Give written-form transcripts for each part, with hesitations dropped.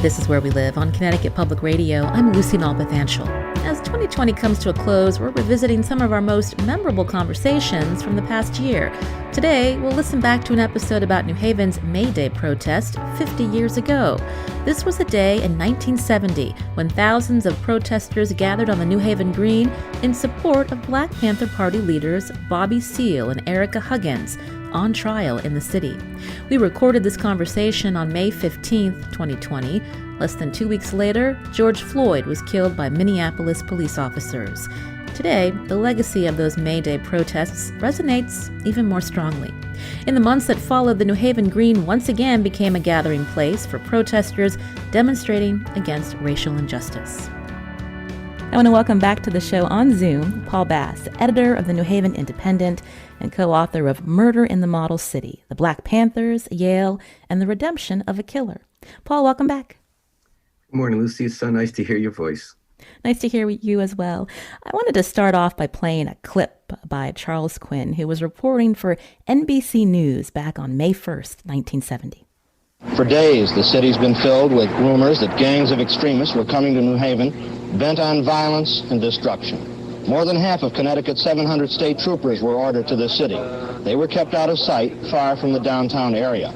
This is Where We Live on Connecticut Public Radio. I'm Lucy Nalpathanchel. As 2020 comes to a close, we're revisiting some of our most memorable conversations from the past year. Today, we'll listen back to an episode about New Haven's May Day protest 50 years ago. This was a day in 1970 when thousands of protesters gathered on the New Haven Green in support of Black Panther Party leaders Bobby Seale and Ericka Huggins, on trial in the city. We recorded this conversation on May 15th, 2020. Less than 2 weeks later, George Floyd was killed by Minneapolis police officers. Today, the legacy of those May Day protests resonates even more strongly. In the months that followed, the New Haven Green once again became a gathering place for protesters demonstrating against racial injustice. I want to welcome back to the show on Zoom Paul Bass, editor of the New Haven Independent and co-author of Murder in the Model City, The Black Panthers, Yale, and the Redemption of a Killer. Paul, welcome back. Good morning, Lucy. It's so nice to hear your voice. Nice to hear you as well. I wanted to start off by playing a clip by Charles Quinn, who was reporting for NBC News back on May 1st, 1970. For days, the city's been filled with rumors that gangs of extremists were coming to New Haven, bent on violence and destruction. More than half of Connecticut's 700 state troopers were ordered to the city. They were kept out of sight, far from the downtown area.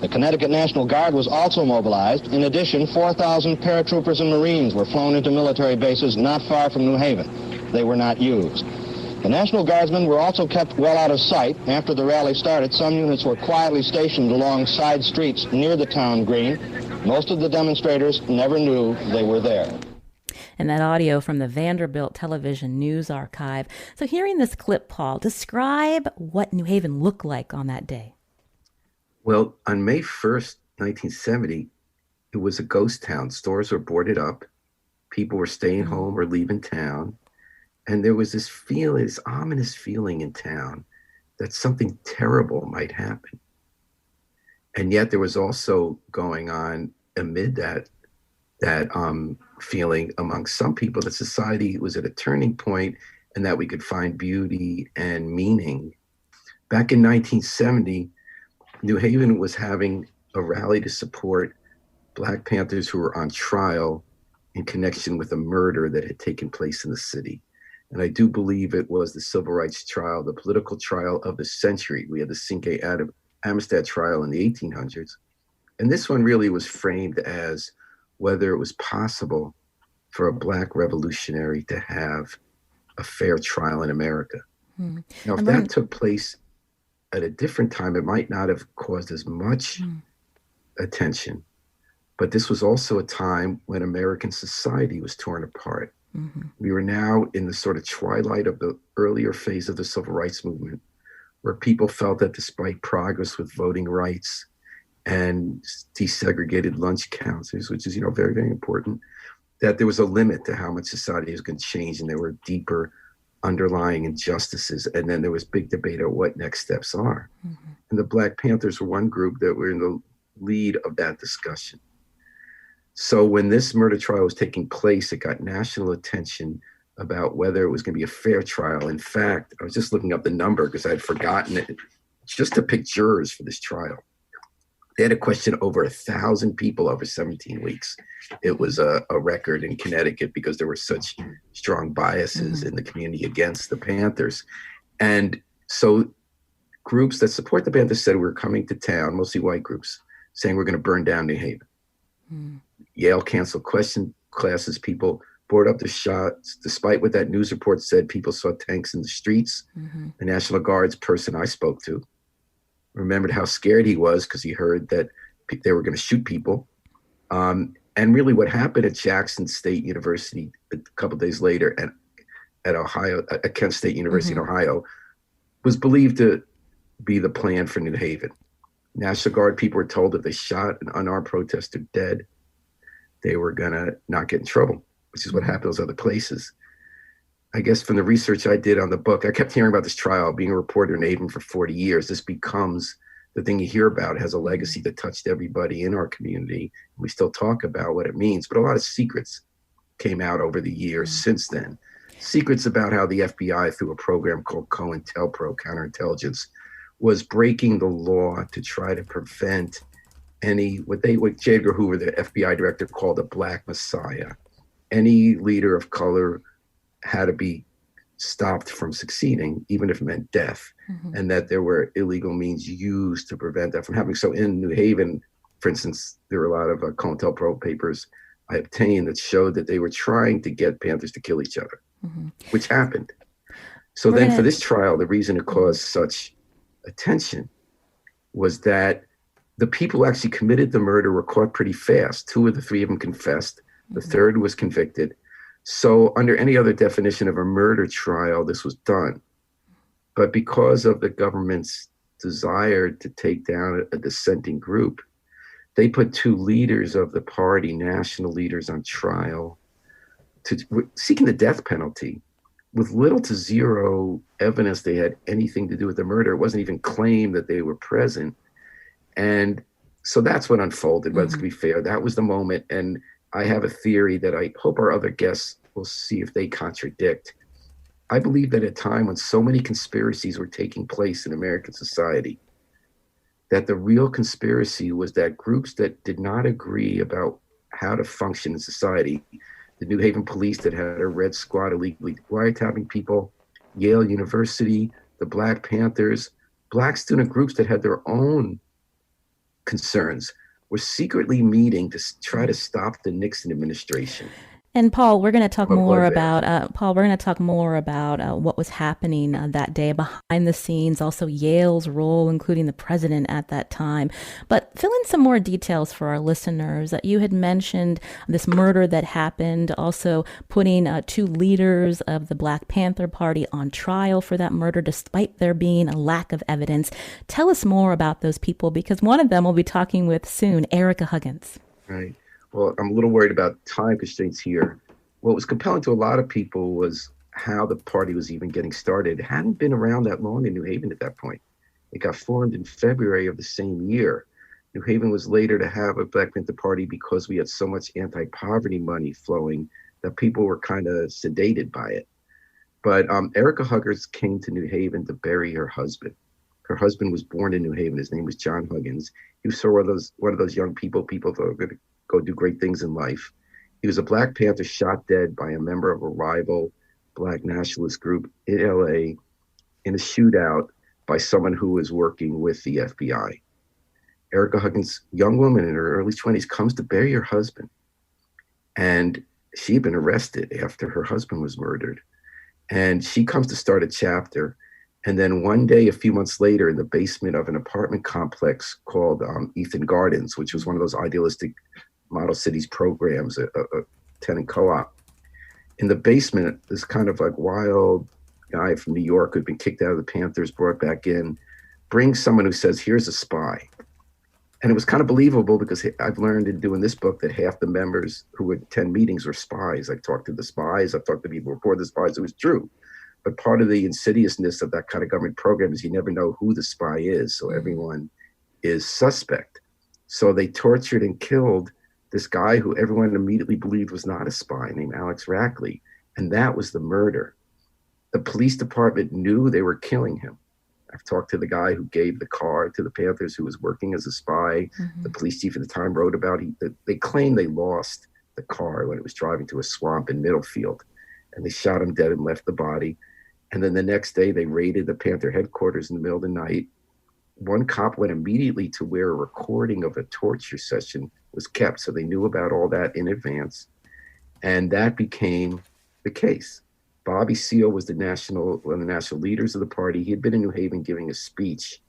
The Connecticut National Guard was also mobilized. In addition, 4,000 paratroopers and Marines were flown into military bases not far from New Haven. They were not used. The National Guardsmen were also kept well out of sight. After the rally started, some units were quietly stationed along side streets near the town green. Most of the demonstrators never knew they were there. And that audio from the Vanderbilt Television News Archive. So hearing this clip, Paul, describe what New Haven looked like on that day. Well, on May 1st, 1970, it was a ghost town. Stores were boarded up. People were staying home or leaving town. And there was this feeling, this ominous feeling in town that something terrible might happen. And yet there was also going on amid that feeling among some people that society was at a turning point and that we could find beauty and meaning. Back in 1970, New Haven was having a rally to support Black Panthers who were on trial in connection with a murder that had taken place in the city. And I do believe it was the civil rights trial, the political trial of the century. We had the Cinque Amistad trial in the 1800s. And this one really was framed as whether it was possible for a Black revolutionary to have a fair trial in America. Now, if that took place at a different time, it might not have caused as much attention. But this was also a time when American society was torn apart. We were now in the sort of twilight of the earlier phase of the civil rights movement, where people felt that despite progress with voting rights and desegregated lunch counters, which is, very, very important, that there was a limit to how much society was going to change, and there were deeper underlying injustices. And then there was big debate on what next steps are. And the Black Panthers were one group that were in the lead of that discussion. So when this murder trial was taking place, it got national attention about whether it was going to be a fair trial. In fact, I was just looking up the number because I had forgotten it, just to pick jurors for this trial. They had to question over 1,000 people over 17 weeks. It was a record in Connecticut because there were such strong biases in the community against the Panthers. And so groups that support the Panthers said we're coming to town, mostly white groups, saying we're going to burn down New Haven. Yale canceled question classes. People board up their shots. Despite what that news report said, people saw tanks in the streets. The National Guard's person I spoke to remembered how scared he was because he heard that they were going to shoot people. And really what happened at Jackson State University a couple of days later and at Ohio, at Kent State University in Ohio, was believed to be the plan for New Haven. National Guard people were told if they shot an unarmed protester dead, they were going to not get in trouble, which is what happened those other places. I guess from the research I did on the book, I kept hearing about this trial. Being a reporter in Haven for 40 years, this becomes the thing you hear about. It has a legacy that touched everybody in our community. We still talk about what it means, but a lot of secrets came out over the years since then. Secrets about how the FBI, through a program called COINTELPRO, counterintelligence, was breaking the law to try to prevent what J. Edgar Hoover, the FBI director, called a black messiah. Any leader of color had to be stopped from succeeding, even if it meant death, and that there were illegal means used to prevent that from happening. So in New Haven, for instance, there were a lot of COINTELPRO papers I obtained that showed that they were trying to get Panthers to kill each other, which happened. So then for this trial, the reason it caused such attention was that the people who actually committed the murder were caught pretty fast. 2 of the 3 of them confessed. The third was convicted. So under any other definition of a murder trial, this was done. But because of the government's desire to take down a dissenting group, they put 2 leaders of the party, national leaders, on trial seeking the death penalty with little to zero evidence they had anything to do with the murder. It wasn't even claimed that they were present. And so that's what unfolded, but let's be fair. That was the moment. And I have a theory that I hope our other guests will see if they contradict. I believe that at a time when so many conspiracies were taking place in American society, that the real conspiracy was that groups that did not agree about how to function in society, the New Haven police that had a red squad illegally wiretapping people, Yale University, the Black Panthers, Black student groups that had their own concerns, were secretly meeting to try to stop the Nixon administration. And Paul, we're going to talk more about what was happening that day behind the scenes, also Yale's role, including the president at that time. But fill in some more details for our listeners. You had mentioned this murder that happened, also putting 2 leaders of the Black Panther Party on trial for that murder, despite there being a lack of evidence. Tell us more about those people, because one of them we'll be talking with soon, Ericka Huggins. Right. Well, I'm a little worried about time constraints here. What was compelling to a lot of people was how the party was even getting started. It hadn't been around that long in New Haven at that point. It got formed in February of the same year. New Haven was later to have a Black Panther Party because we had so much anti-poverty money flowing that people were kind of sedated by it. But Ericka Huggins came to New Haven to bury her husband. Her husband was born in New Haven. His name was John Huggins. He was sort of one of those young people thought were going to go do great things in life. He was a Black Panther shot dead by a member of a rival Black nationalist group in LA in a shootout by someone who was working with the FBI. Ericka Huggins, young woman in her early 20s, comes to bury her husband. And she had been arrested after her husband was murdered. And she comes to start a chapter. And then one day, a few months later, in the basement of an apartment complex called Ethan Gardens, which was one of those idealistic model cities programs, a tenant co-op. In the basement, this kind of like wild guy from New York who'd been kicked out of the Panthers, brought back in, brings someone who says, here's a spy. And it was kind of believable because I've learned in doing this book that half the members who would attend meetings were spies. I've talked to the spies, I've talked to people before the spies, it was true. But part of the insidiousness of that kind of government program is you never know who the spy is, so everyone is suspect. So they tortured and killed this guy who everyone immediately believed was not a spy, named Alex Rackley. And that was the murder. The police department knew they were killing him. I've talked to the guy who gave the car to the Panthers, who was working as a spy. The police chief at the time wrote about it. They claimed they lost the car when it was driving to a swamp in Middlefield. And they shot him dead and left the body. And then the next day, they raided the Panther headquarters in the middle of the night. One cop went immediately to where a recording of a torture session was kept. So they knew about all that in advance. And that became the case. Bobby Seale was one of the national leaders of the party. He had been in New Haven giving a speech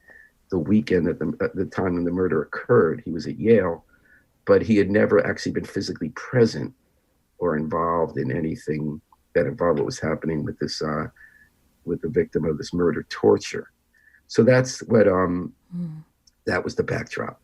the weekend at the time when the murder occurred. He was at Yale, but he had never actually been physically present or involved in anything that involved what was happening with this, with the victim of this murder torture. So that's what, that was the backdrop.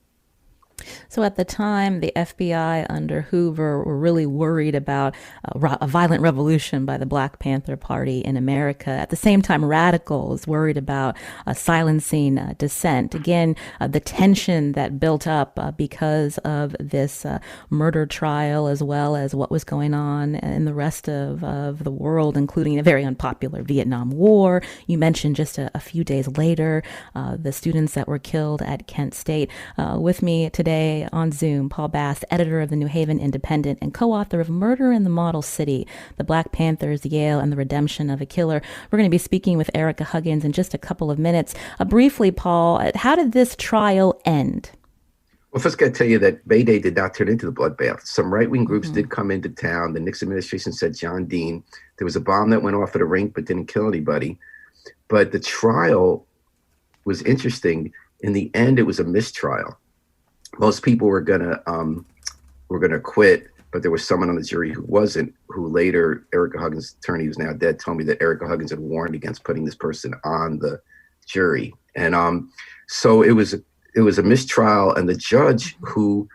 So at the time, the FBI under Hoover were really worried about a violent revolution by the Black Panther Party in America. At the same time, radicals worried about silencing dissent. Again, the tension that built up because of this murder trial, as well as what was going on in the rest of the world, including a very unpopular Vietnam War. You mentioned just a few days later, the students that were killed at Kent State. With me today today on Zoom Paul Bass, editor of the New Haven Independent and co-author of Murder in the Model City, The Black Panthers, Yale, and the Redemption of a Killer. We're going to be speaking with Ericka Huggins in just a couple of minutes. Briefly, Paul, how did this trial end? Well, first, I got to tell you that Bay Day did not turn into the bloodbath. Some right-wing groups did come into town. The Nixon administration said John Dean. There was a bomb that went off at a rink but didn't kill anybody. But the trial was interesting. In the end, it was a mistrial. Most people were gonna quit, but there was someone on the jury who wasn't. Who later, Ericka Huggins' attorney, who's now dead, told me that Ericka Huggins had warned against putting this person on the jury, and so it was a mistrial. And the judge, who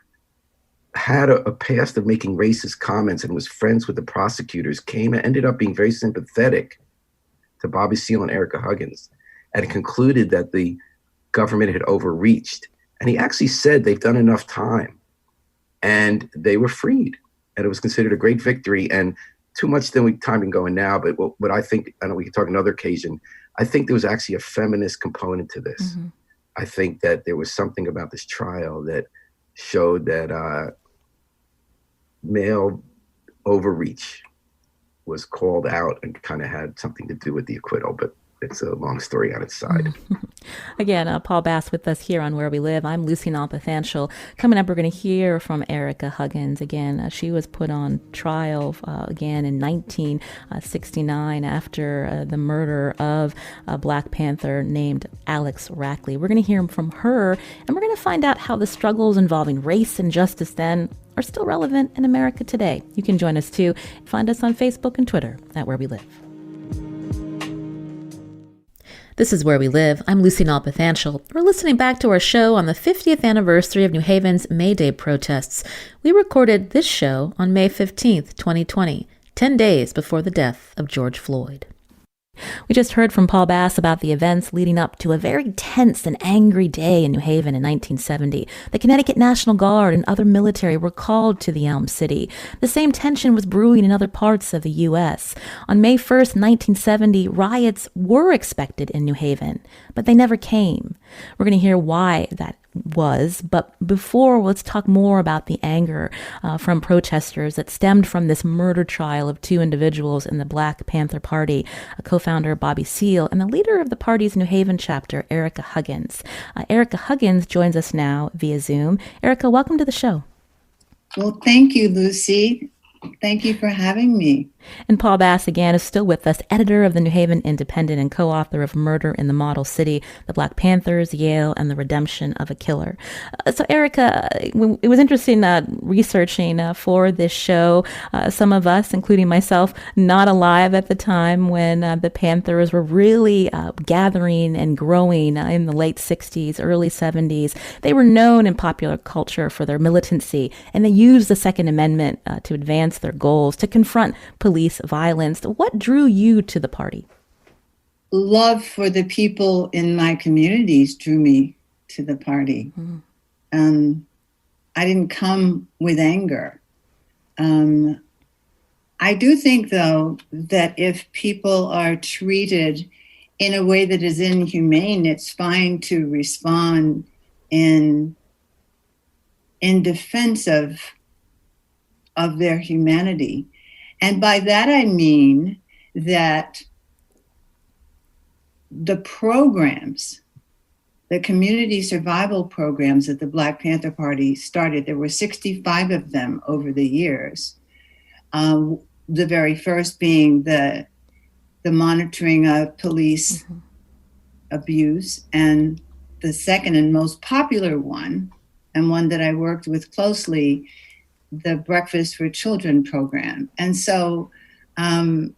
had a past of making racist comments and was friends with the prosecutors, came and ended up being very sympathetic to Bobby Seale and Ericka Huggins, and concluded that the government had overreached. And he actually said they've done enough time, and they were freed. And it was considered a great victory. And too much time in going now, but what I think, I know we can talk another occasion, I think there was actually a feminist component to this. Mm-hmm. I think that there was something about this trial that showed that male overreach was called out and kind of had something to do with the acquittal, but it's a long story on its side. Again, Paul Bass with us here on Where We Live. I'm Lucy Nalpathanchel. Coming up, we're going to hear from Ericka Huggins. Again, she was put on trial again in 1969 after the murder of a Black Panther named Alex Rackley. We're going to hear from her, and we're going to find out how the struggles involving race and justice then are still relevant in America today. You can join us too. Find us on Facebook and Twitter at Where We Live. This is Where We Live. I'm Lucy Nalpathanchel. We're listening back to our show on the 50th anniversary of New Haven's May Day protests. We recorded this show on May 15th, 2020, 10 days before the death of George Floyd. We just heard from Paul Bass about the events leading up to a very tense and angry day in New Haven in 1970. The Connecticut National Guard and other military were called to the Elm City. The same tension was brewing in other parts of the U.S. On May 1st, 1970, riots were expected in New Haven, but they never came. We're going to hear why that was, but before, let's talk more about the anger from protesters that stemmed from this murder trial of two individuals in the Black Panther Party, a co-founder Bobby Seale and the leader of the party's New Haven chapter, Ericka Huggins. Ericka Huggins joins us now via Zoom. Ericka, welcome to the show. Well, thank you, Lucy. Thank you for having me. And Paul Bass, again, is still with us, editor of the New Haven Independent and co-author of Murder in the Model City, The Black Panthers, Yale, and the Redemption of a Killer. So, Ericka, it was interesting researching for this show. Some of us, including myself, not alive at the time when the Panthers were really gathering and growing in the late 60s, early 70s. They were known in popular culture for their militancy, and they used the Second Amendment to advance their goals, to confront police violence. What drew you to the party? Love for the people in my communities drew me to the party. Mm-hmm. I didn't come with anger. I do think, though, that if people are treated in a way that is inhumane, it's fine to respond in defense of their humanity. And by that, I mean that the programs, the community survival programs that the Black Panther Party started, there were 65 of them over the years. The very first being the monitoring of police abuse, and the second and most popular one, and one that I worked with closely, the Breakfast for Children program. And so the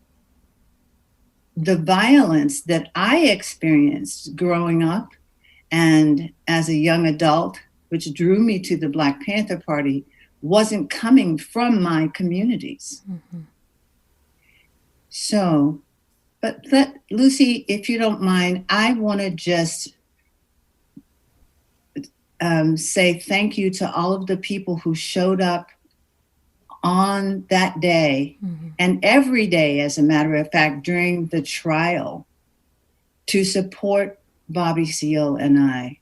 violence that I experienced growing up and as a young adult, which drew me to the Black Panther Party, wasn't coming from my communities. Mm-hmm. So, but Lucy, if you don't mind, I want to just say thank you to all of the people who showed up on that day, and every day, as a matter of fact, during the trial, to support Bobby Seale and I.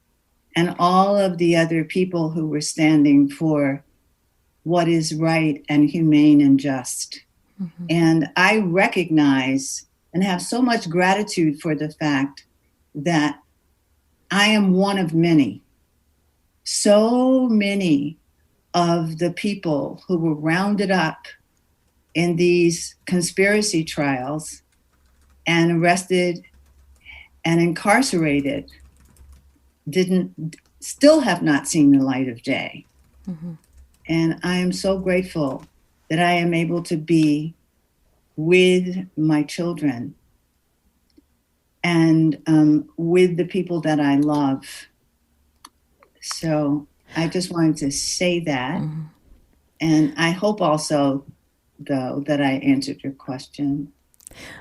and all of the other people who were standing for what is right and humane and just. Mm-hmm. And I recognize and have so much gratitude for the fact that I am one of many. So many of the people who were rounded up in these conspiracy trials and arrested and incarcerated still have not seen the light of day. Mm-hmm. And I am so grateful that I am able to be with my children and with the people that I love. So I just wanted to say that. Mm-hmm. And I hope also, though, that I answered your question.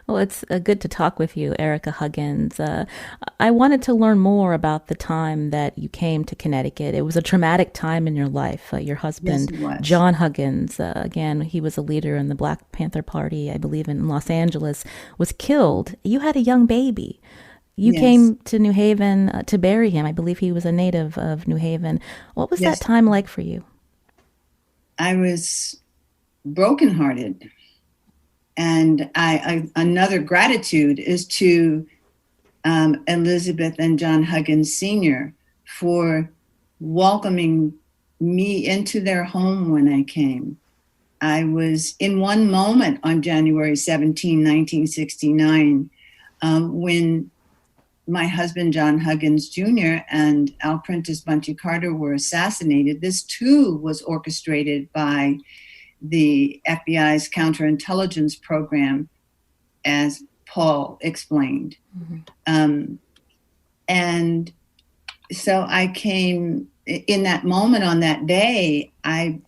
Well, it's good to talk with you, Ericka Huggins. I wanted to learn more about the time that you came to Connecticut. It was a traumatic time in your life. Your husband, yes, John Huggins, again, he was a leader in the Black Panther Party, I believe, in Los Angeles, was killed. You had a young baby. You yes. came to New Haven to bury him. I believe he was a native of New Haven. What was yes. that time like for you? I was brokenhearted. And another gratitude is to Elizabeth and John Huggins Sr. for welcoming me into their home when I came. I was in one moment on January 17, 1969, when my husband, John Huggins Jr. and Al Prentice Bunchy Carter were assassinated. This too was orchestrated by the FBI's counterintelligence program, as Paul explained. Mm-hmm. And so I came in that moment on that day, I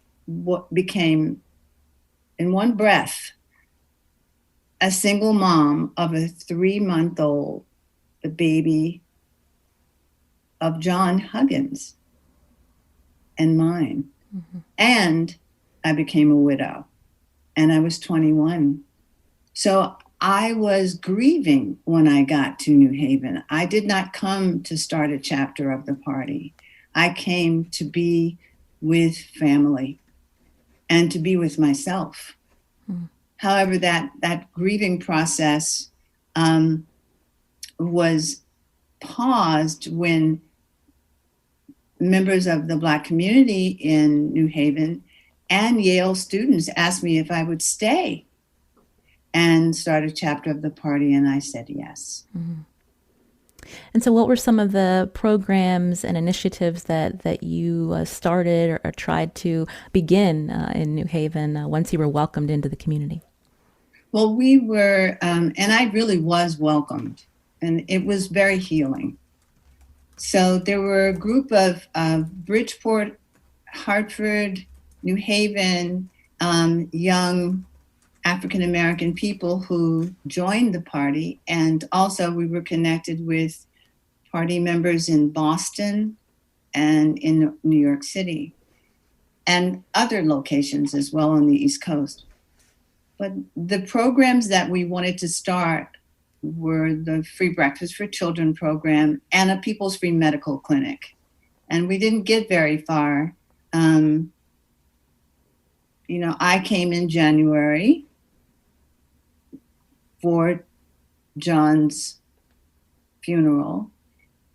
became in one breath a single mom of a 3-month-old, the baby of John Huggins and mine. Mm-hmm. And I became a widow, and I was 21. So I was grieving when I got to New Haven. I did not come to start a chapter of the party. I came to be with family and to be with myself. Mm. However, that grieving process was paused when members of the Black community in New Haven and Yale students asked me if I would stay and start a chapter of the party, and I said yes. Mm-hmm. And so what were some of the programs and initiatives that you started or tried to begin in New Haven once you were welcomed into the community? Well, we were, and I really was welcomed, and it was very healing. So there were a group of Bridgeport, Hartford, New Haven, young African-American people who joined the party. And also we were connected with party members in Boston and in New York City and other locations as well on the East Coast. But the programs that we wanted to start were the Free Breakfast for Children program and a People's Free Medical Clinic. And we didn't get very far. I came in January for John's funeral.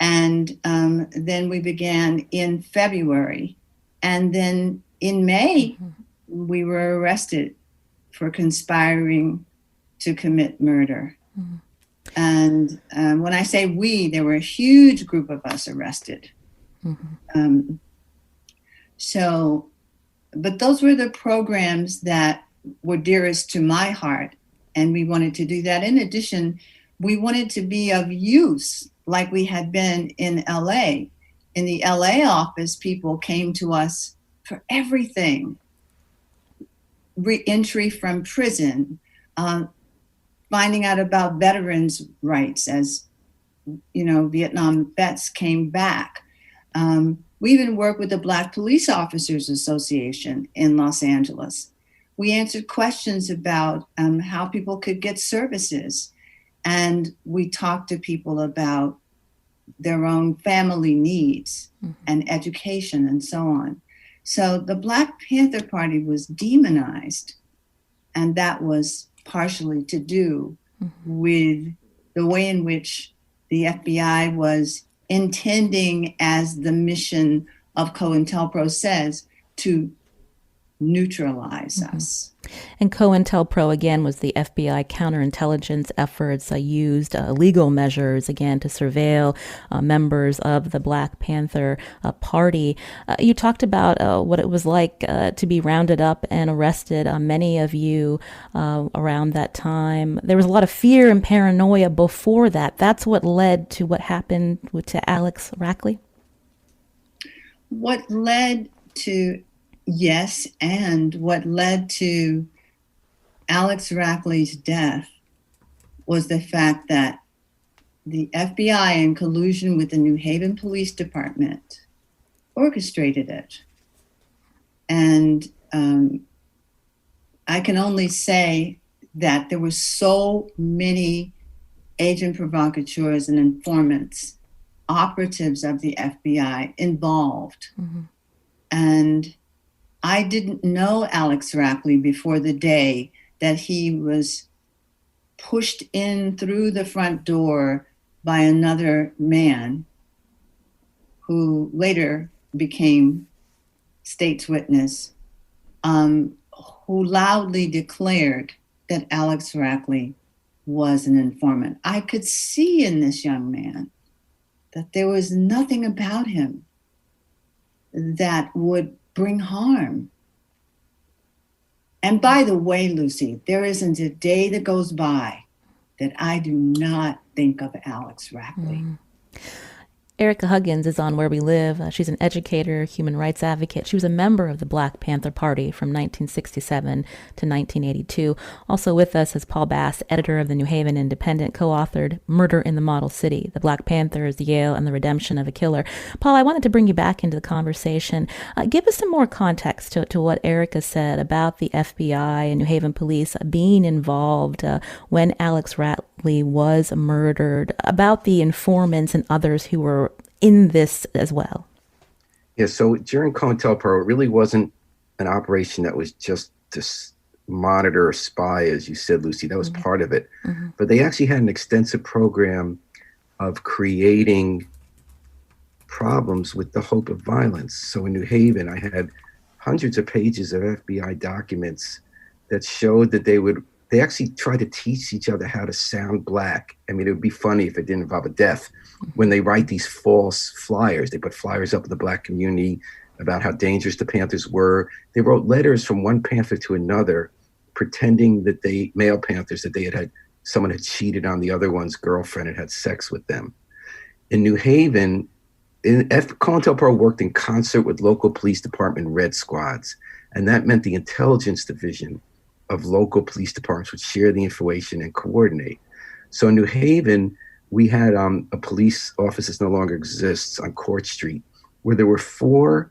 And then we began in February. And then in May, we were arrested for conspiring to commit murder. Mm-hmm. And when I say we, there were a huge group of us arrested. Mm-hmm. But those were the programs that were dearest to my heart, and we wanted to do that. In addition, we wanted to be of use like we had been in LA. In the LA office, people came to us for everything. Re-entry from prison, finding out about veterans' rights as, Vietnam vets came back. We even worked with the Black Police Officers Association in Los Angeles. We answered questions about how people could get services. And we talked to people about their own family needs and education and so on. So the Black Panther Party was demonized, and that was partially to do with the way in which the FBI was intending, as the mission of COINTELPRO says, to neutralize us. And COINTELPRO, again, was the FBI counterintelligence efforts used legal measures, again, to surveil members of the Black Panther Party. You talked about what it was like to be rounded up and arrested, many of you around that time. There was a lot of fear and paranoia before that. That's what led to what happened to Alex Rackley? What led to Yes, and what led to Alex Rackley's death was the fact that the FBI, in collusion with the New Haven Police Department, orchestrated it. And I can only say that there were so many agent provocateurs and informants, operatives of the FBI involved. And I didn't know Alex Rackley before the day that he was pushed in through the front door by another man who later became state's witness, who loudly declared that Alex Rackley was an informant. I could see in this young man that there was nothing about him that would bring harm. And by the way, Lucy, there isn't a day that goes by that I do not think of Alex Rackley. Ericka Huggins is on Where We Live. She's an educator, human rights advocate. She was a member of the Black Panther Party from 1967 to 1982. Also with us is Paul Bass, editor of the New Haven Independent, co-authored Murder in the Model City, The Black Panthers, Yale, and the Redemption of a Killer. Paul, I wanted to bring you back into the conversation. Give us some more context to what Ericka said about the FBI and New Haven police being involved when Alex Rackley was murdered, about the informants and others who were in this as well. Yeah, so during COINTELPRO, it really wasn't an operation that was just to monitor or spy, as you said, Lucy. That was part of it. But they actually had an extensive program of creating problems with the hope of violence. So in New Haven, I had hundreds of pages of FBI documents that showed that they actually tried to teach each other how to sound black. I mean, it would be funny if it didn't involve a death. When they write these false flyers, they put flyers up in the black community about how dangerous the Panthers were. They wrote letters from one Panther to another, pretending that male Panthers, that someone had cheated on the other one's girlfriend and had sex with them. In New Haven, COINTELPRO worked in concert with local police department red squads. And that meant the intelligence division of local police departments would share the information and coordinate. So in New Haven, we had a police office that no longer exists on Court Street, where there were 4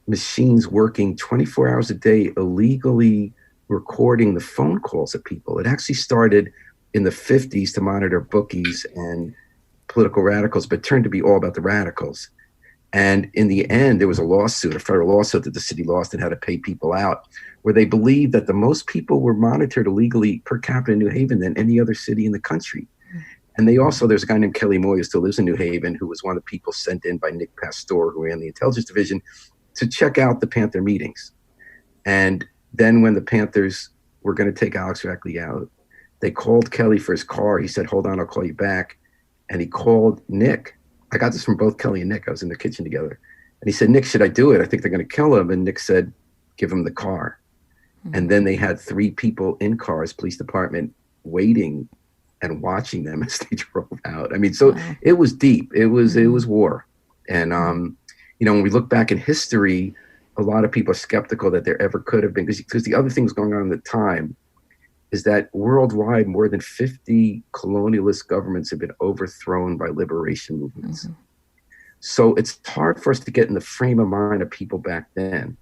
machines working 24 hours a day, illegally recording the phone calls of people. It actually started in the 50s to monitor bookies and political radicals, but turned to be all about the radicals. And in the end, there was a federal lawsuit that the city lost and had to pay people out, where they believed that the most people were monitored illegally per capita in New Haven than any other city in the country. And there's a guy named Kelly Moy who still lives in New Haven, who was one of the people sent in by Nick Pastor, who ran the intelligence division, to check out the Panther meetings. And then when the Panthers were going to take Alex Rackley out, they called Kelly for his car. He said, "Hold on, I'll call you back." And he called Nick. I got this from both Kelly and Nick. I was in the kitchen together. And he said, "Nick, should I do it? I think they're going to kill him." And Nick said, "Give him the car." And then they had 3 people in cars, police department, waiting and watching them as they drove out. I mean, so it was deep. It was war. And, when we look back in history, a lot of people are skeptical that there ever could have been, because the other thing was going on at the time is that worldwide, more than 50 colonialist governments have been overthrown by liberation movements. So it's hard for us to get in the frame of mind of people back then.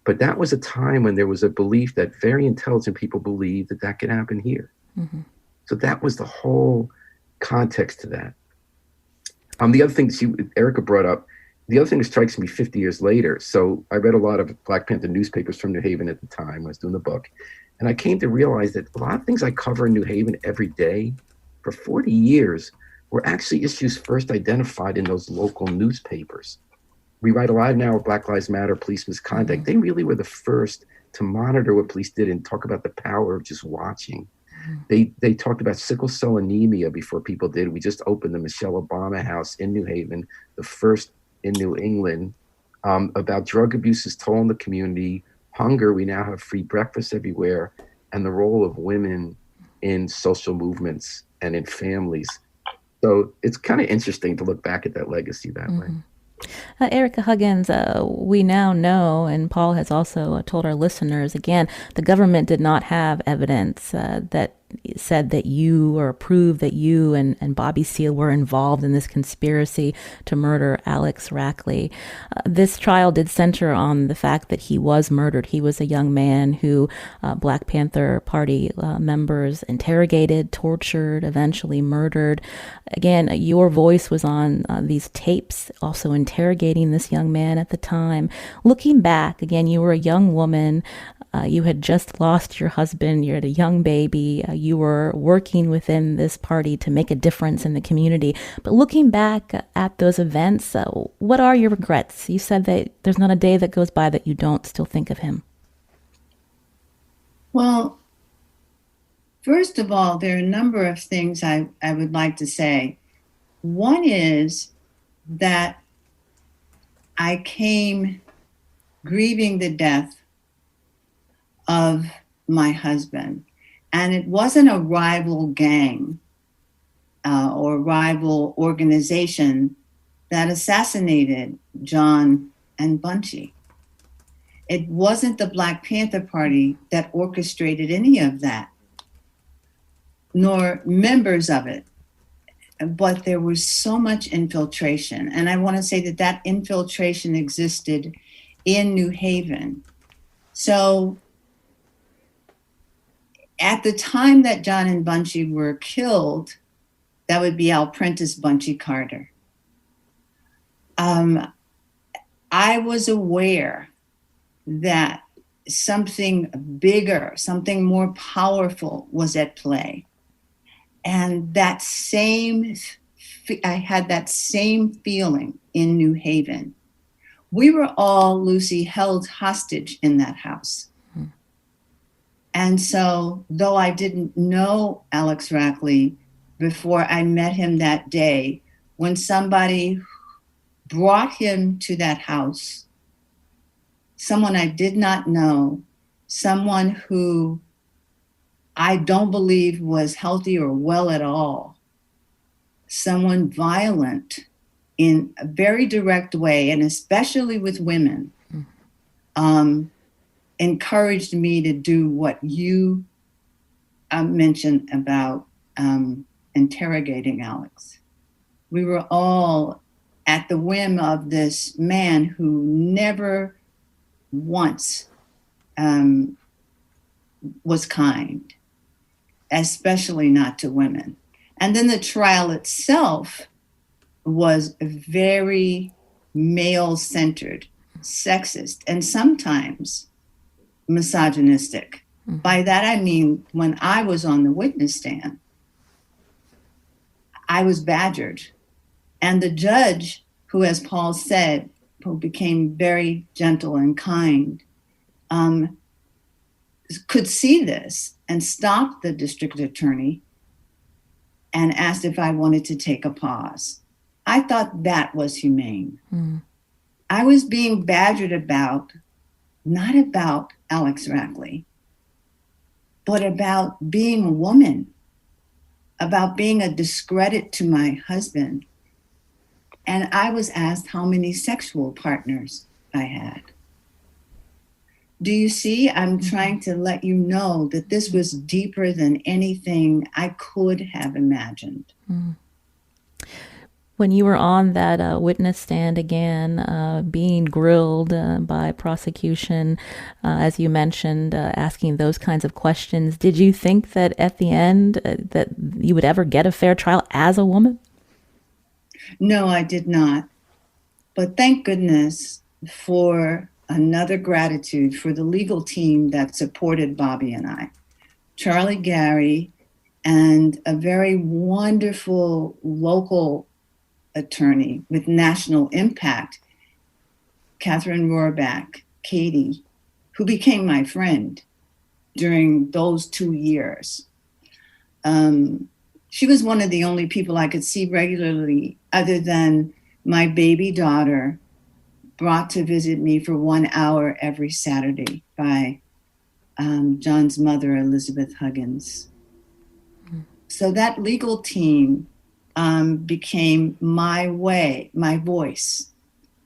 But that was a time when there was a belief that very intelligent people believed that could happen here. So that was the whole context to that. The other thing Ericka brought up, the other thing that strikes me 50 years later. So I read a lot of Black Panther newspapers from New Haven at the time when I was doing the book. And I came to realize that a lot of things I cover in New Haven every day for 40 years were actually issues first identified in those local newspapers. We write a lot now of Black Lives Matter, police misconduct. They really were the first to monitor what police did and talk about the power of just watching. They talked about sickle cell anemia before people did. We just opened the Michelle Obama House in New Haven, the first in New England, about drug abuse's toll on the community, hunger. We now have free breakfast everywhere, and the role of women in social movements and in families. So it's kind of interesting to look back at that legacy that way. Ericka Huggins, we now know, and Paul has also told our listeners, again, the government did not have evidence that said that you or proved that you and Bobby Seale were involved in this conspiracy to murder Alex Rackley. This trial did center on the fact that he was murdered. He was a young man who Black Panther Party members interrogated, tortured, eventually murdered. Again, your voice was on these tapes, also interrogating this young man at the time. Looking back, again, you were a young woman. You had just lost your husband. You had a young baby. You were working within this party to make a difference in the community. But looking back at those events, what are your regrets? You said that there's not a day that goes by that you don't still think of him. Well, first of all, there are a number of things I would like to say. One is that I came grieving the death of my husband. And it wasn't a rival gang or rival organization that assassinated John and Bunchy. It wasn't the Black Panther Party that orchestrated any of that, nor members of it. But there was so much infiltration. And I want to say that that infiltration existed in New Haven. So at the time that John and Bunchy were killed, that would be Al Prentice Bunchy Carter. I was aware that something bigger, something more powerful was at play. And I had that same feeling in New Haven. We were all, Lucy, held hostage in that house. And so, though I didn't know Alex Rackley before I met him that day, when somebody brought him to that house, someone I did not know, someone who I don't believe was healthy or well at all, someone violent in a very direct way, and especially with women, encouraged me to do what you mentioned about interrogating Alex. We were all at the whim of this man who never once was kind, especially not to women. And then the trial itself was very male-centered, sexist, and sometimes misogynistic. Mm-hmm. By that I mean, when I was on the witness stand, I was badgered. And the judge, who, as Paul said, who became very gentle and kind, could see this and stopped the district attorney and asked if I wanted to take a pause. I thought that was humane. Mm. I was being badgered not about Alex Rackley, but about being a woman, about being a discredit to my husband. And I was asked how many sexual partners I had. Do you see? I'm trying to let you know that this was deeper than anything I could have imagined. Mm. When you were on that witness stand again, being grilled by prosecution, as you mentioned, asking those kinds of questions, did you think that at the end that you would ever get a fair trial as a woman? No, I did not. But thank goodness for another gratitude for the legal team that supported Bobby and I. Charlie Gary and a very wonderful local attorney with national impact, Catherine Rohrbach, Katie, who became my friend during those 2 years. She was one of the only people I could see regularly other than my baby daughter brought to visit me for 1 hour every Saturday by John's mother, Elizabeth Huggins. So that legal team became my voice.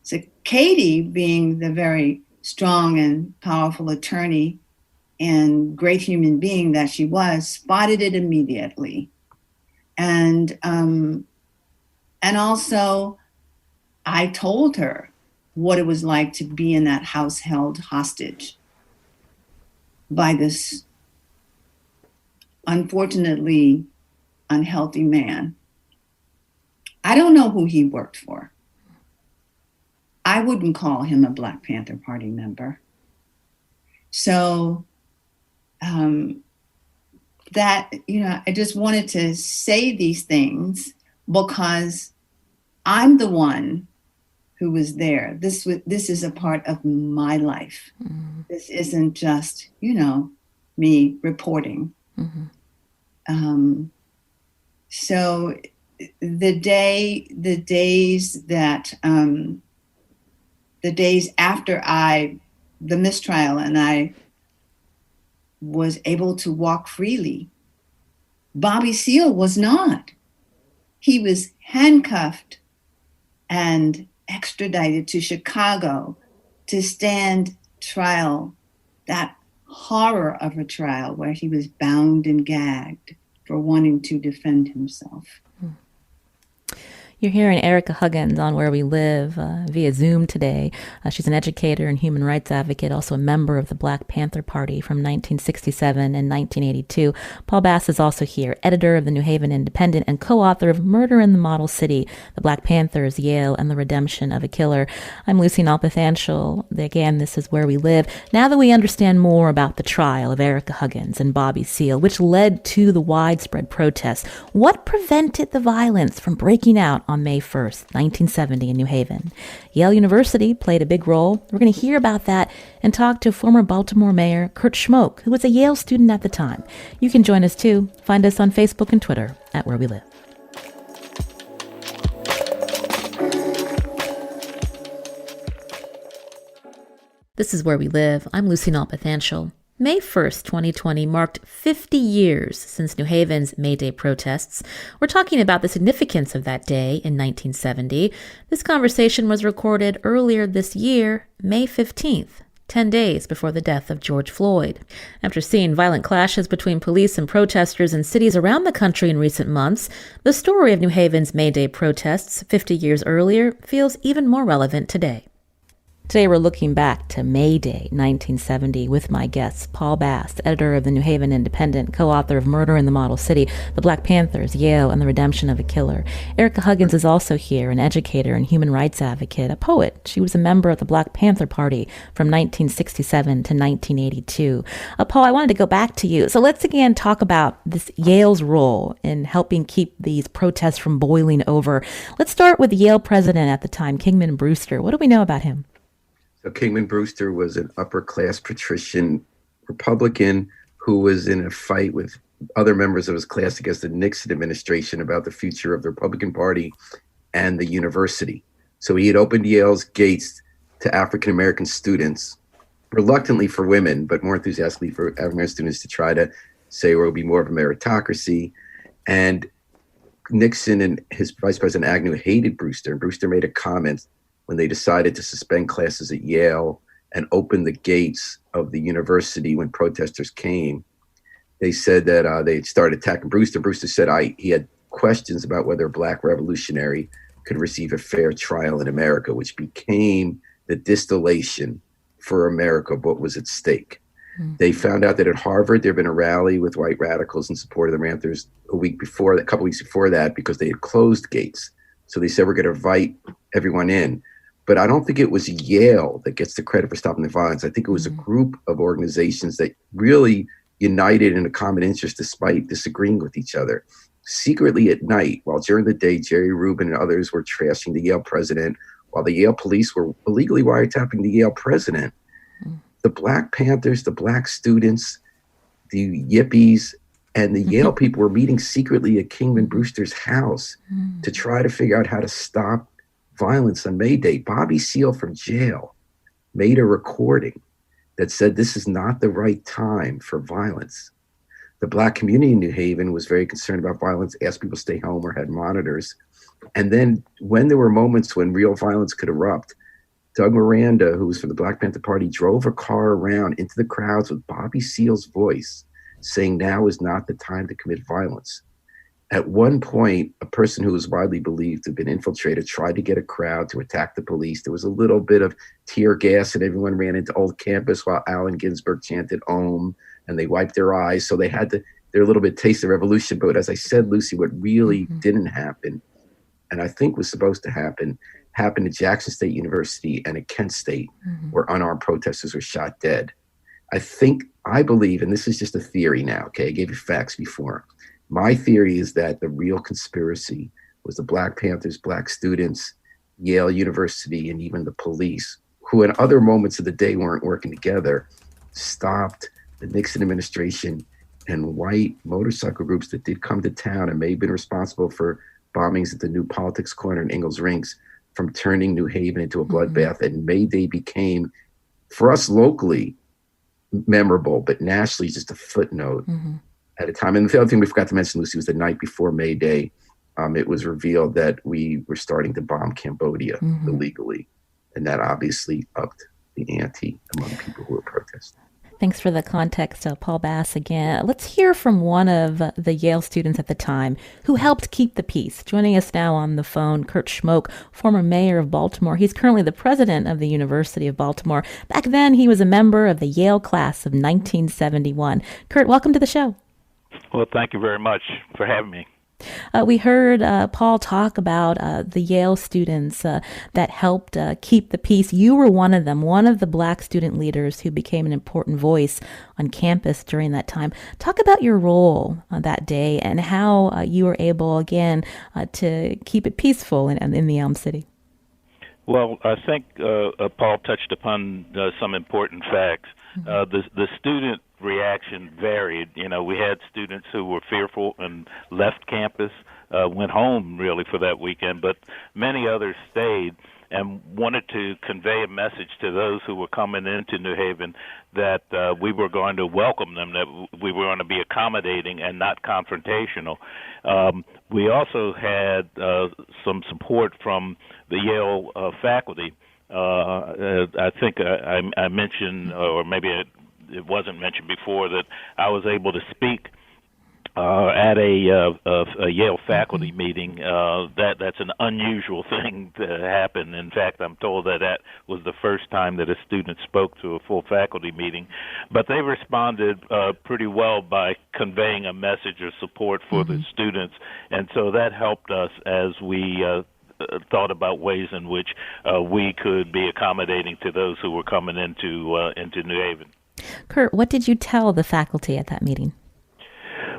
So Katie, being the very strong and powerful attorney and great human being that she was, spotted it immediately. And also I told her what it was like to be in that house held hostage by this unfortunately unhealthy man. I don't know who he worked for. I wouldn't call him a Black Panther Party member. So that, I just wanted to say these things because I'm the one who was there. This is a part of my life. Mm-hmm. This isn't just, me reporting. Mm-hmm. So the days after the mistrial and I was able to walk freely, Bobby Seale was not. He was handcuffed and extradited to Chicago to stand trial, that horror of a trial where he was bound and gagged for wanting to defend himself. You're hearing Ericka Huggins on Where We Live via Zoom today. She's an educator and human rights advocate, also a member of the Black Panther Party from 1967 and 1982. Paul Bass is also here, editor of the New Haven Independent and co-author of Murder in the Model City, The Black Panthers, Yale, and the Redemption of a Killer. I'm Lucy Nalpathanchel. Again, this is Where We Live. Now that we understand more about the trial of Ericka Huggins and Bobby Seale, which led to the widespread protests, what prevented the violence from breaking out on May 1st, 1970 in New Haven? Yale University played a big role. We're going to hear about that and talk to former Baltimore Mayor Kurt Schmoke, who was a Yale student at the time. You can join us too. Find us on Facebook and Twitter at Where We Live. This is Where We Live. I'm Lucy Nalpathanchel. May 1st, 2020 marked 50 years since New Haven's May Day protests. We're talking about the significance of that day in 1970. This conversation was recorded earlier this year, May 15th, 10 days before the death of George Floyd. After seeing violent clashes between police and protesters in cities around the country in recent months, the story of New Haven's May Day protests 50 years earlier feels even more relevant today. Today we're looking back to May Day, 1970, with my guests, Paul Bass, editor of the New Haven Independent, co-author of Murder in the Model City, The Black Panthers, Yale, and the Redemption of a Killer. Ericka Huggins is also here, an educator and human rights advocate, a poet. She was a member of the Black Panther Party from 1967 to 1982. Paul, I wanted to go back to you. So let's again talk about this Yale's role in helping keep these protests from boiling over. Let's start with Yale president at the time, Kingman Brewster. What do we know about him? So Kingman Brewster was an upper-class patrician Republican who was in a fight with other members of his class against the Nixon administration about the future of the Republican Party and the university. So he had opened Yale's gates to African-American students, reluctantly for women, but more enthusiastically for African-American students, to try to say there will be more of a meritocracy. And Nixon and his Vice President Agnew hated Brewster, and Brewster made a comment when they decided to suspend classes at Yale and open the gates of the university when protesters came. They said that they started attacking Brewster. Brewster said he had questions about whether a Black revolutionary could receive a fair trial in America, which became the distillation for America of what was at stake. Mm-hmm. They found out that at Harvard, there had been a rally with white radicals in support of the Panthers a couple weeks before that, because they had closed gates So they said, we're going to invite everyone in. But I don't think it was Yale that gets the credit for stopping the violence. I think it was a group of organizations that really united in a common interest despite disagreeing with each other. Secretly at night, while during the day, Jerry Rubin and others were trashing the Yale president, while the Yale police were illegally wiretapping the Yale president, the Black Panthers, the Black students, the Yippies, and the Yale people were meeting secretly at Kingman Brewster's house to try to figure out how to stop violence on May Day. Bobby Seale from jail made a recording that said this is not the right time for violence. The Black community in New Haven was very concerned about violence, asked people to stay home or had monitors. And then when there were moments when real violence could erupt, Doug Miranda, who was from the Black Panther Party, drove a car around into the crowds with Bobby Seale's voice saying now is not the time to commit violence. At one point, a person who was widely believed to have been infiltrated tried to get a crowd to attack the police. There was a little bit of tear gas and everyone ran into Old Campus while Allen Ginsberg chanted Om, and they wiped their eyes. So they had their little bit taste of revolution. But as I said, Lucy, what really didn't happen, and I think was supposed to happen, happened at Jackson State University and at Kent State, where unarmed protesters were shot dead. I believe, and this is just a theory now, okay, I gave you facts before. My theory is that the real conspiracy was the Black Panthers, Black students, Yale University, and even the police, who in other moments of the day weren't working together, stopped the Nixon administration and white motorcycle groups that did come to town and may have been responsible for bombings at the New Politics Corner and Ingalls Rings from turning New Haven into a bloodbath. And May Day became, for us locally, memorable, but nationally just a footnote at a time. And the other thing we forgot to mention, Lucy, was the night before May Day, it was revealed that we were starting to bomb Cambodia illegally. And that obviously upped the ante among people who were protesting. Thanks for the context, Paul Bass again. Let's hear from one of the Yale students at the time who helped keep the peace. Joining us now on the phone, Kurt Schmoke, former mayor of Baltimore. He's currently the president of the University of Baltimore. Back then, he was a member of the Yale class of 1971. Kurt, welcome to the show. Well, thank you very much for having me. We heard Paul talk about the Yale students that helped keep the peace. You were one of them, one of the Black student leaders who became an important voice on campus during that time. Talk about your role that day and how you were able, again, to keep it peaceful in the Elm City. Well, I think Paul touched upon some important facts. The student reaction varied. We had students who were fearful and left campus, went home really for that weekend, but many others stayed and wanted to convey a message to those who were coming into New Haven that we were going to welcome them, that we were going to be accommodating and not confrontational. We also had some support from the Yale faculty. I think I mentioned, or maybe it wasn't mentioned before, that I was able to speak at a Yale faculty meeting. That's an unusual thing to happen. In fact, I'm told that was the first time that a student spoke to a full faculty meeting. But they responded pretty well by conveying a message of support for the students, and so that helped us as we thought about ways in which we could be accommodating to those who were coming into New Haven. Kurt, what did you tell the faculty at that meeting?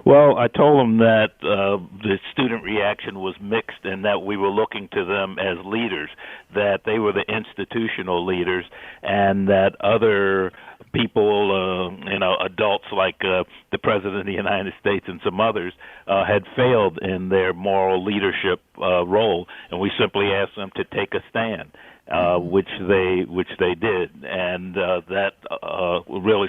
Well, I told them that the student reaction was mixed and that we were looking to them as leaders, that they were the institutional leaders, and that other people, adults like the President of the United States and some others had failed in their moral leadership role, and we simply asked them to take a stand. Which they did, and that really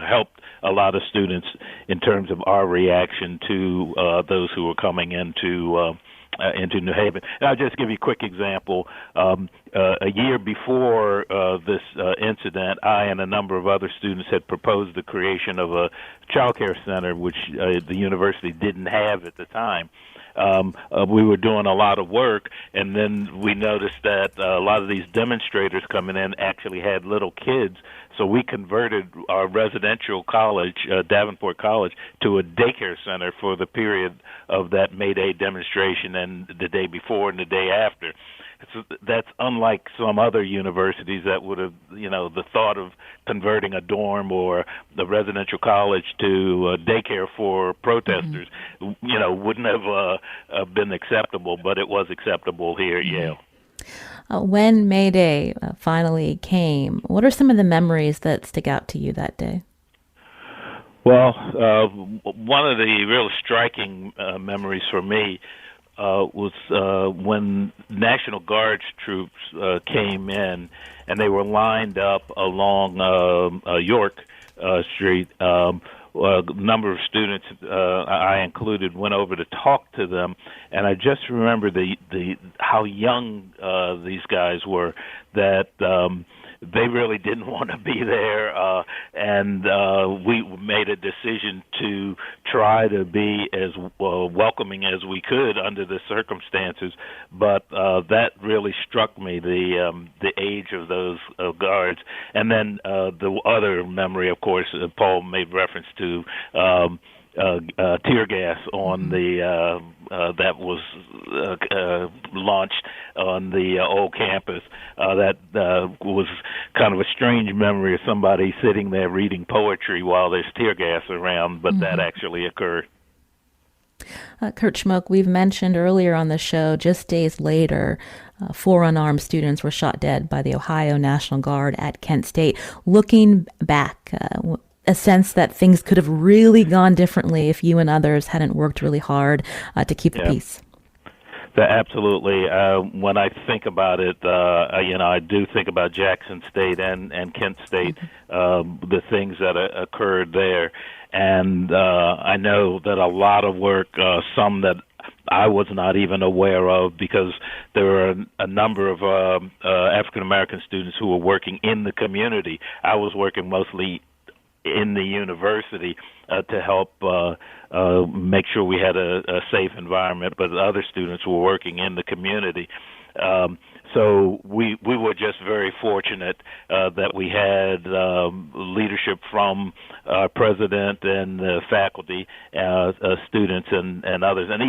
helped a lot of students in terms of our reaction to those who were coming into New Haven. And I'll just give you a quick example. A year before this incident, I and a number of other students had proposed the creation of a child care center, which the university didn't have at the time. we were doing a lot of work, and then we noticed that a lot of these demonstrators coming in actually had little kids. So we converted our residential college, Davenport College, to a daycare center for the period of that May Day demonstration and the day before and the day after. So that's unlike some other universities that would have, the thought of converting a dorm or the residential college to daycare for protesters, wouldn't have been acceptable, but it was acceptable here at Yale. When May Day finally came, what are some of the memories that stick out to you that day? Well, one of the real striking memories for me was when National Guard troops came in, and they were lined up along York Street. A number of students, I included, went over to talk to them, and I just remember the how young these guys were, that they really didn't want to be there, and we made a decision to try to be as welcoming as we could under the circumstances. But that really struck me, the age of those guards. And then the other memory, of course, Paul made reference to tear gas on the that was launched on the old campus. That was kind of a strange memory of somebody sitting there reading poetry while there's tear gas around, but that actually occurred. Kurt Schmoke, we've mentioned earlier on the show, just days later, 4 unarmed students were shot dead by the Ohio National Guard at Kent State. Looking back, a sense that things could have really gone differently if you and others hadn't worked really hard to keep the peace. Absolutely. When I think about it, I do think about Jackson State and Kent State, the things that occurred there. And I know that a lot of work, some that I was not even aware of, because there were a number of African-American students who were working in the community. I was working mostly in the university to help make sure we had a safe environment, but other students were working in the community. So we were just very fortunate that we had leadership from our president and the faculty, students and others, and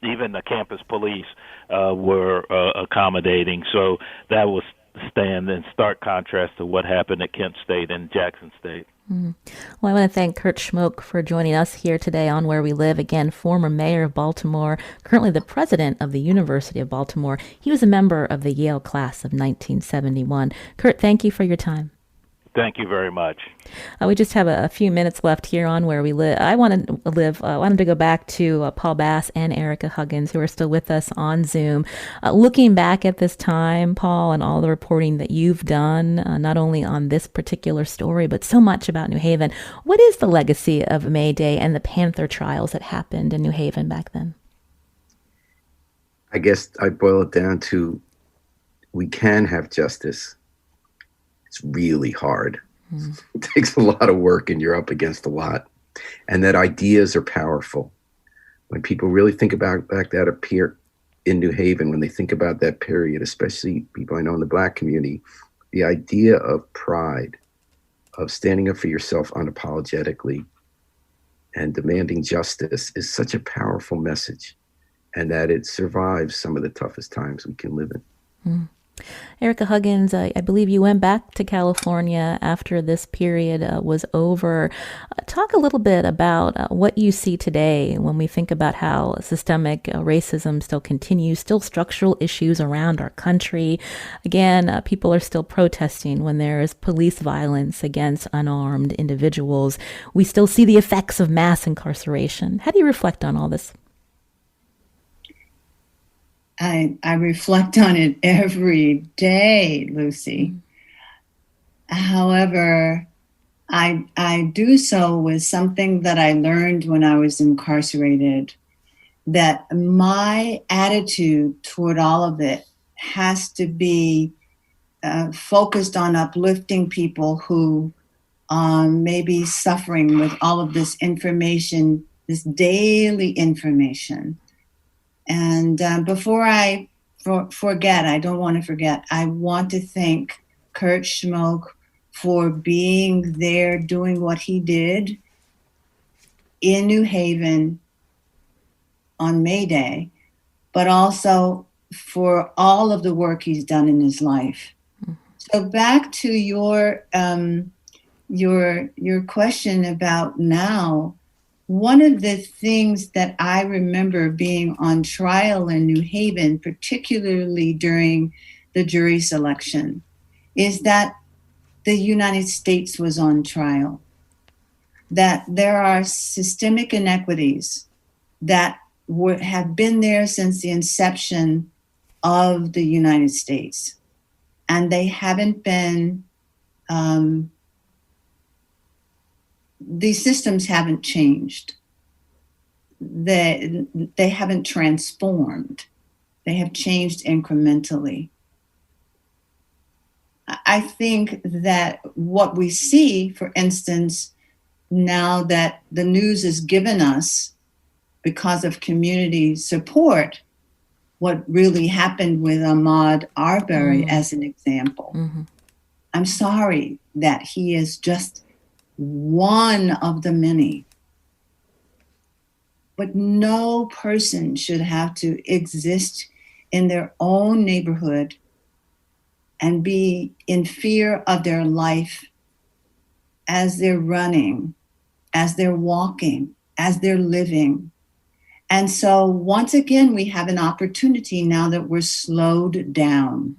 even the campus police were accommodating. So that was stand in stark contrast to what happened at Kent State and Jackson State. Well, I want to thank Kurt Schmoke for joining us here today on Where We Live. Again, former mayor of Baltimore, currently the president of the University of Baltimore. He was a member of the Yale class of 1971. Kurt, thank you for your time. Thank you very much. We just have a few minutes left here on Where We Live. I wanted to go back to Paul Bass and Ericka Huggins, who are still with us on Zoom. Looking back at this time, Paul, and all the reporting that you've done, not only on this particular story, but so much about New Haven, what is the legacy of May Day and the Panther trials that happened in New Haven back then? I guess I boil it down to, we can have justice. It's really hard. It takes a lot of work, and you're up against a lot. And that ideas are powerful. When people really think about that appear in New Haven, when they think about that period, especially people I know in the Black community, the idea of pride, of standing up for yourself unapologetically and demanding justice is such a powerful message, and that it survives some of the toughest times we can live in. Ericka Huggins, I believe you went back to California after this period was over. Talk a little bit about what you see today when we think about how systemic racism still continues, still structural issues around our country. Again, people are still protesting when there is police violence against unarmed individuals. We still see the effects of mass incarceration. How do you reflect on all this? I reflect on it every day, Lucy. However, I do so with something that I learned when I was incarcerated, that my attitude toward all of it has to be focused on uplifting people who may be suffering with all of this information, this daily information. And before I forget, I don't want to forget, I want to thank Kurt Schmoke for being there, doing what he did in New Haven on May Day, but also for all of the work he's done in his life. So back to your question about now, one of the things that I remember being on trial in New Haven, particularly during the jury selection, is that the United States was on trial, that there are systemic inequities that have been there since the inception of the United States. And they haven't been, these systems haven't changed. They haven't transformed. They have changed incrementally. I think that what we see, for instance, now that the news is given us because of community support, what really happened with Ahmaud Arbery as an example. Mm-hmm. I'm sorry that he is just one of the many. But no person should have to exist in their own neighborhood and be in fear of their life as they're running, as they're walking, as they're living. And so once again, we have an opportunity now that we're slowed down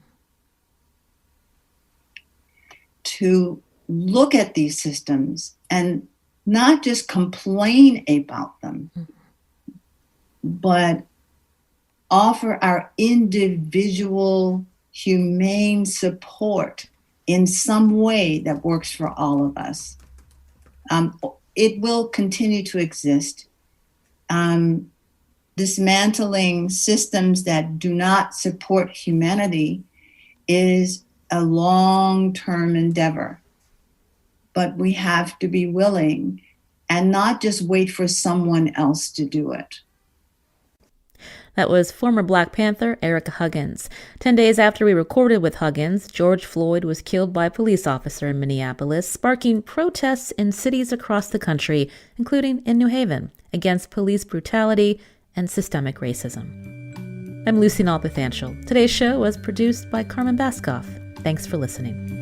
to look at these systems and not just complain about them, but offer our individual humane support in some way that works for all of us. It will continue to exist. Dismantling systems that do not support humanity is a long-term endeavor. But we have to be willing and not just wait for someone else to do it. That was former Black Panther Ericka Huggins. 10 days after we recorded with Huggins, George Floyd was killed by a police officer in Minneapolis, sparking protests in cities across the country, including in New Haven, against police brutality and systemic racism. I'm Lucy Nalpathanchel. Today's show was produced by Carmen Baskoff. Thanks for listening.